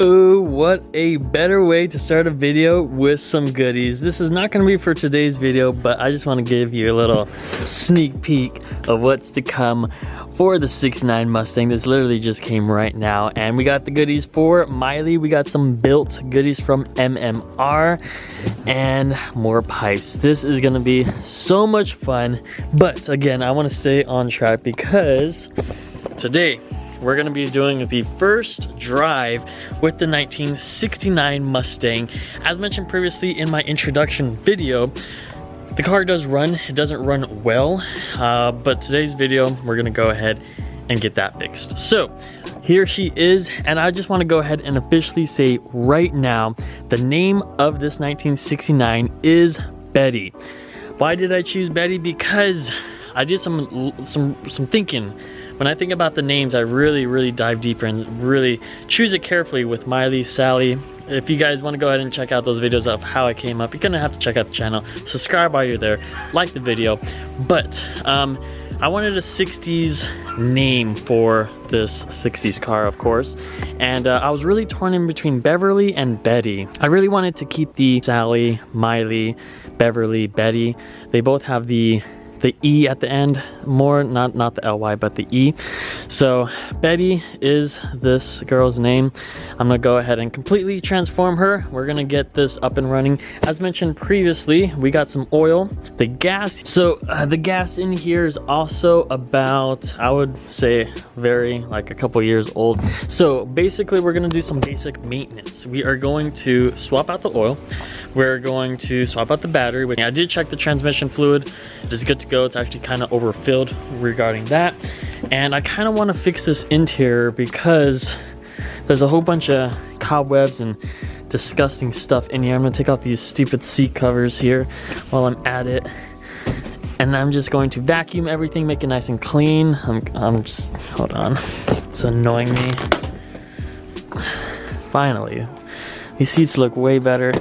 Oh, what a better way to start a video with some goodies. This is not going to be for today's video, but I just want to give you a little sneak peek of what's to come for the 69 Mustang. This literally just came right now, and we got the goodies for Miley. We got some built goodies from MMR and more pipes. This is going to be so much fun, but again, I want to stay on track because today we're going to be doing the first drive with the 1969 Mustang. As mentioned previously in my introduction video, the car does run. It doesn't run well, but today's video, we're going to go ahead and get that fixed. So here she is, and I just want to go ahead and officially say right now, the name of this 1969 is Betty. Why did I choose Betty? Because I did some thinking. When I think about the names, I really dive deeper and really choose it carefully with Miley, Sally. If you guys want to go ahead and check out those videos of how I came up, you're gonna have to check out the channel. Subscribe while you're there, like the video. But I wanted a 60s name for this 60s car, of course. And I was really torn in between Beverly and Betty. I really wanted to keep the Sally, Miley, Beverly, Betty. They both have the E at the end, more not the LY, but the E. So Betty is this girl's name. I'm gonna go ahead and completely transform her. We're gonna get this up and running. As mentioned previously, we got some oil, the gas. So the gas in here is also about, I would say, like a couple years old. So basically we're gonna do some basic maintenance. We are going to swap out the oil. We're going to swap out the battery. I did check the transmission fluid. It is good to go. It's actually kind of overfilled regarding that. And I kind of want to fix this interior because there's a whole bunch of cobwebs and disgusting stuff in here. I'm going to take off these stupid seat covers here while I'm at it. And I'm just going to vacuum everything, make it nice and clean. I'm just, hold on. It's annoying me. Finally. These seats look way better.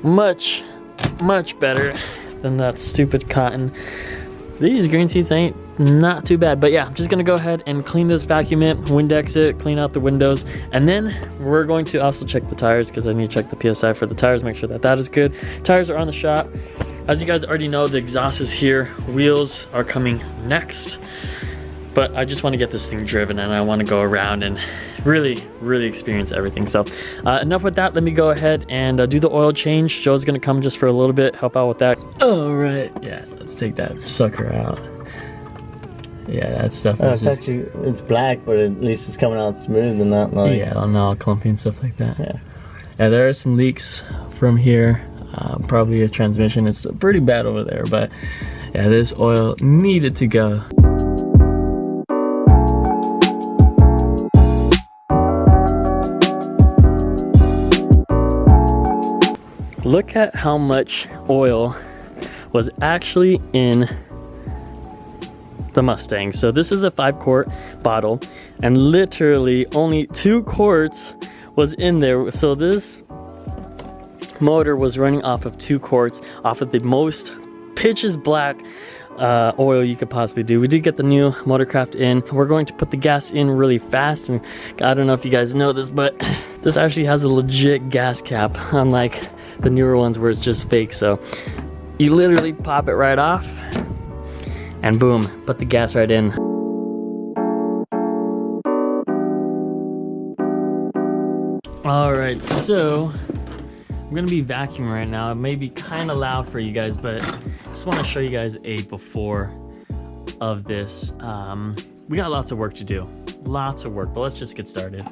Much better than that stupid cotton. These green seats ain't not too bad, but yeah, I'm just gonna go ahead and clean this, vacuum it, Windex it, clean out the windows, and then we're going to also check the tires because I need to check the PSI for the tires, make sure that that is good. Tires are on the shop. As you guys already know, the exhaust is here, wheels are coming next, but I just want to get this thing driven and I want to go around and really experience everything. So enough with that. Let me go ahead and do the oil change. Joe's gonna come just for a little bit, help out with that. All right, yeah, let's take that sucker out. Yeah, that stuff is just, actually, it's black, but at least it's coming out smooth and not like, yeah, not all clumpy and stuff like that. Yeah, there are some leaks from here, probably a transmission. It's pretty bad over there, but yeah, this oil needed to go. Look at how much oil was actually in the Mustang. So this is a 5-quart bottle, and literally only 2 quarts was in there. So this motor was running off of 2 quarts, off of the most pitches black oil you could possibly do. We did get the new Motorcraft in. We're going to put the gas in really fast, and I don't know if you guys know this, but this actually has a legit gas cap, unlike the newer ones where it's just fake. So you literally pop it right off and boom, put the gas right in. All right, so I'm gonna be vacuuming right now. It may be kind of loud for you guys, but I just want to show you guys a before of this. We got lots of work to do, lots of work, but let's just get started.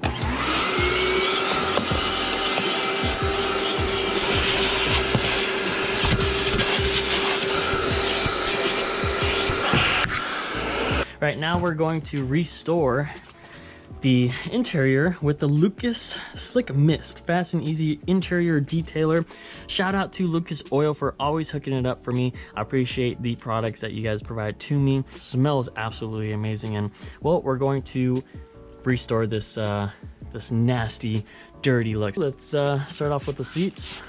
Right now we're going to restore the interior with the Lucas Slick Mist, fast and easy interior detailer. Shout out to Lucas Oil for always hooking it up for me. I appreciate the products that you guys provide to me. It smells absolutely amazing, and well, we're going to restore this this nasty, dirty look. Let's start off with the seats.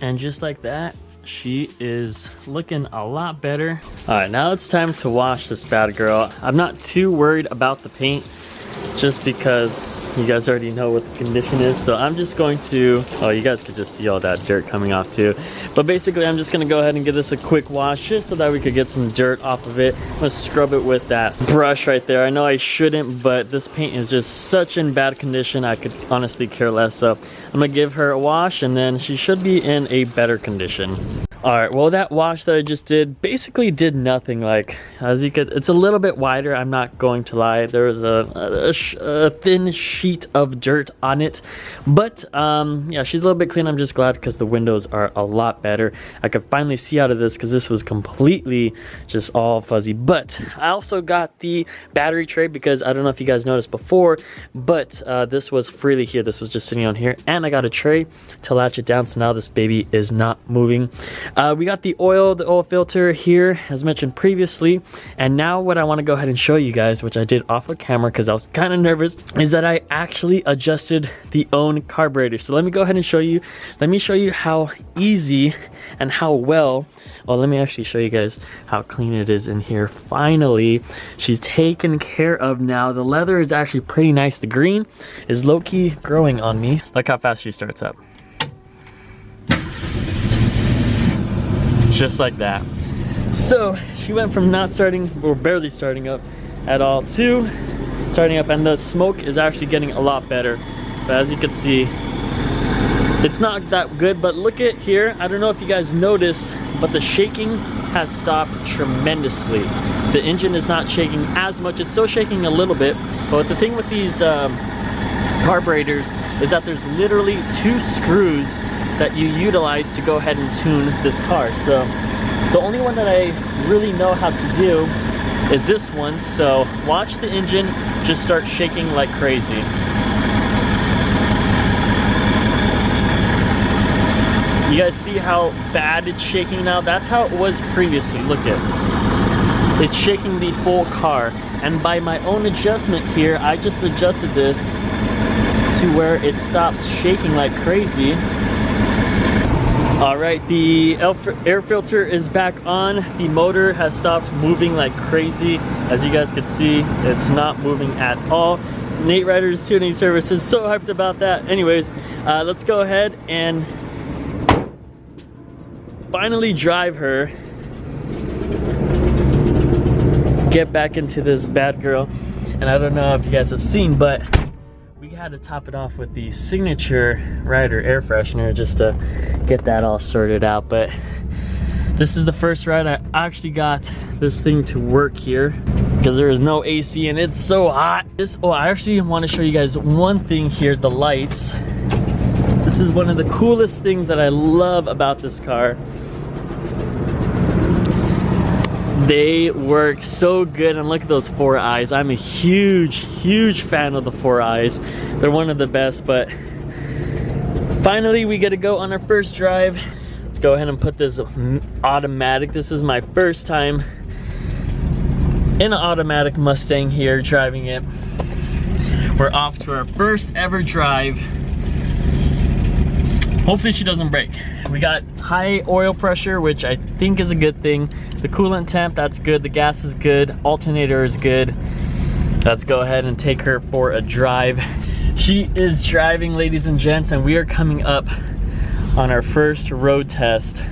And just like that, she is looking a lot better. All right, now it's time to wash this bad girl. I'm not too worried about the paint just because you guys already know what the condition is. So I'm just going to, oh, you guys could just see all that dirt coming off too. But basically I'm just gonna go ahead and give this a quick wash just so that we could get some dirt off of it. I'm gonna scrub it with that brush right there. I know I shouldn't, but this paint is just such in bad condition. I could honestly care less. So I'm gonna give her a wash and then she should be in a better condition. All right, well, that wash that I just did basically did nothing. Like, as you could, it's a little bit wider, I'm not going to lie. There was a thin sheet of dirt on it, but yeah, she's a little bit clean. I'm just glad because the windows are a lot better. I could finally see out of this because this was completely just all fuzzy. But I also got the battery tray because I don't know if you guys noticed before, but this was freely here. This was just sitting on here, and I got a tray to latch it down, so now this baby is not moving. We got the oil filter here, as mentioned previously. And now what I want to go ahead and show you guys, which I did off of camera because I was kind of nervous, is that I actually adjusted the own carburetor. So let me go ahead and show you. Let me show you how easy and how well let me actually show you guys how clean it is in here. Finally, she's taken care of now. The leather is actually pretty nice. The green is low-key growing on me. Look how fast she starts up. Just like that. So she went from not starting or barely starting up at all to starting up, and the smoke is actually getting a lot better. But as you can see, it's not that good. But look at here, I don't know if you guys noticed, but the shaking has stopped tremendously. The engine is not shaking as much. It's still shaking a little bit, but the thing with these carburetors is that there's literally 2 screws that you utilize to go ahead and tune this car. So the only one that I really know how to do is this one. So watch the engine just start shaking like crazy. You guys see how bad it's shaking now? That's how it was previously. Look at it. It's shaking the full car. And by my own adjustment here, I just adjusted this to where it stops shaking like crazy. All right, the air filter is back on. The motor has stopped moving like crazy. As you guys can see, it's not moving at all. Nate Ryder's Tuning Service is so hyped about that. Anyways, let's go ahead and finally drive her. Get back into this bad girl. And I don't know if you guys have seen, but we had to top it off with the signature Ryder air freshener just to get that all sorted out. But this is the first ride I actually got this thing to work here because there is no AC and it's so hot. I actually want to show you guys one thing here, the lights. This is one of the coolest things that I love about this car. They work so good, and look at those 4 eyes. I'm a huge fan of the 4 eyes. They're one of the best. But finally we get to go on our first drive. Let's go ahead and put this automatic. This is my first time in an automatic Mustang here, driving it. We're off to our first ever drive. Hopefully she doesn't break. We got high oil pressure, which I think is a good thing. The coolant temp, that's good. The gas is good. Alternator is good. Let's go ahead and take her for a drive. She is driving, ladies and gents, and we are coming up on our first road test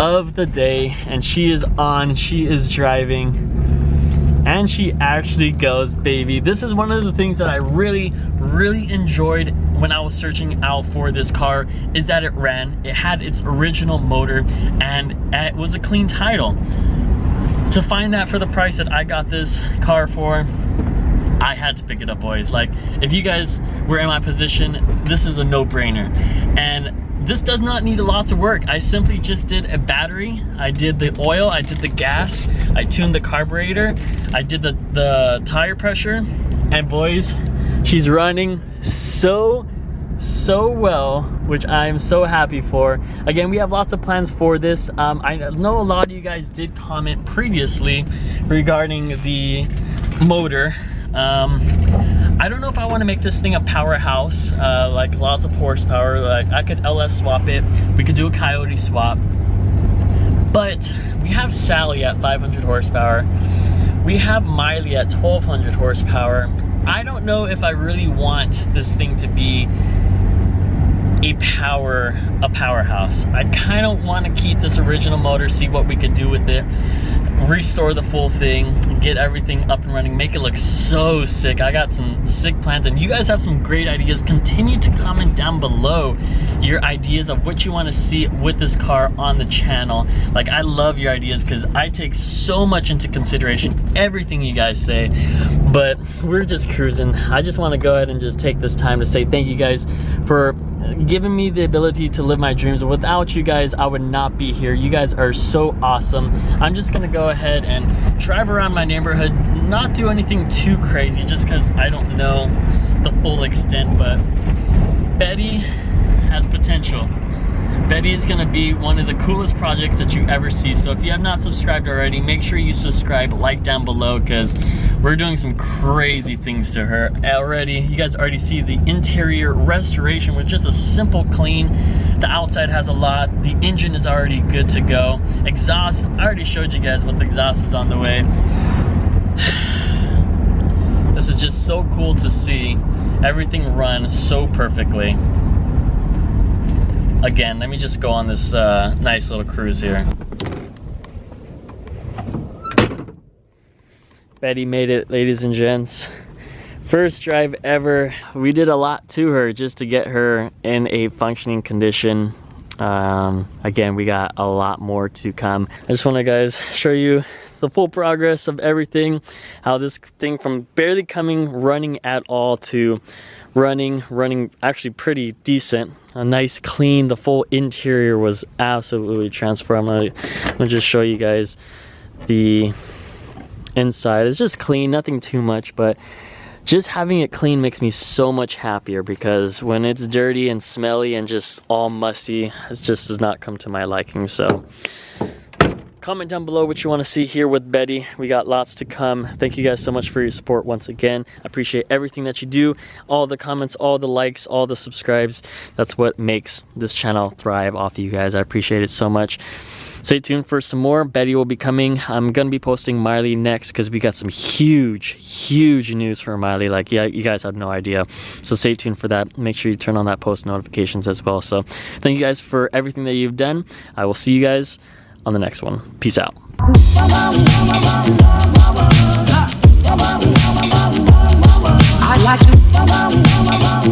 of the day. And she is on, she is driving, and she actually goes, baby. This is one of the things that I really enjoyed when I was searching out for this car, is that it ran. It had its original motor, and it was a clean title. To find that for the price that I got this car for, I had to pick it up, boys. Like, if you guys were in my position, this is a no-brainer. And this does not need lots of work. I simply just did a battery, I did the oil, I did the gas, I tuned the carburetor, I did the tire pressure, and boys, she's running so well, which I'm so happy for. Again, we have lots of plans for this. I know a lot of you guys did comment previously regarding the motor. I don't know if I want to make this thing a powerhouse, like lots of horsepower. Like, I could LS swap it. We could do a Coyote swap. But we have Sally at 500 horsepower. We have Miley at 1200 horsepower. I don't know if I really want this thing to be a powerhouse. I kind of want to keep this original motor, see what we could do with it, restore the full thing, get everything up and running, make it look so sick. I got some sick plans, and you guys have some great ideas. Continue to comment down below your ideas of what you want to see with this car on the channel. Like, I love your ideas because I take so much into consideration everything you guys say. But we're just cruising. I just want to go ahead and just take this time to say thank you guys for giving me the ability to live my dreams. Without you guys, I would not be here. You guys are so awesome. I'm just gonna go ahead and drive around my neighborhood, not do anything too crazy just because I don't know the full extent, but Betty has potential. Betty is gonna be one of the coolest projects that you ever see. So if you have not subscribed already, make sure you subscribe, like down below, because we're doing some crazy things to her already. You guys already see the interior restoration with just a simple clean. The outside has a lot. The engine is already good to go. Exhaust, I already showed you guys what the exhaust is on the way. This is just so cool to see everything run so perfectly. Again, let me just go on this nice little cruise here. Betty made it, ladies and gents. First drive ever. We did a lot to her just to get her in a functioning condition. Again, we got a lot more to come. I just want to, guys, show you the full progress of everything. How this thing from barely running at all to running actually pretty decent. A nice clean, the full interior was absolutely transformed. I'm gonna just show you guys the inside. It's just clean, nothing too much, but just having it clean makes me so much happier, because when it's dirty and smelly and just all musty, it just does not come to my liking. So comment down below what you want to see here with Betty. We got lots to come. Thank you guys so much for your support once again. I appreciate everything that you do, all the comments, all the likes, all the subscribes. That's what makes this channel thrive off of you guys. I appreciate it so much. Stay tuned for some more. Betty will be coming. I'm gonna be posting Miley next because we got some huge news for Miley. Like, yeah, you guys have no idea. So stay tuned for that. Make sure you turn on that post notifications as well. So thank you guys for everything that you've done. I will see you guys on the next one. Peace out. I like to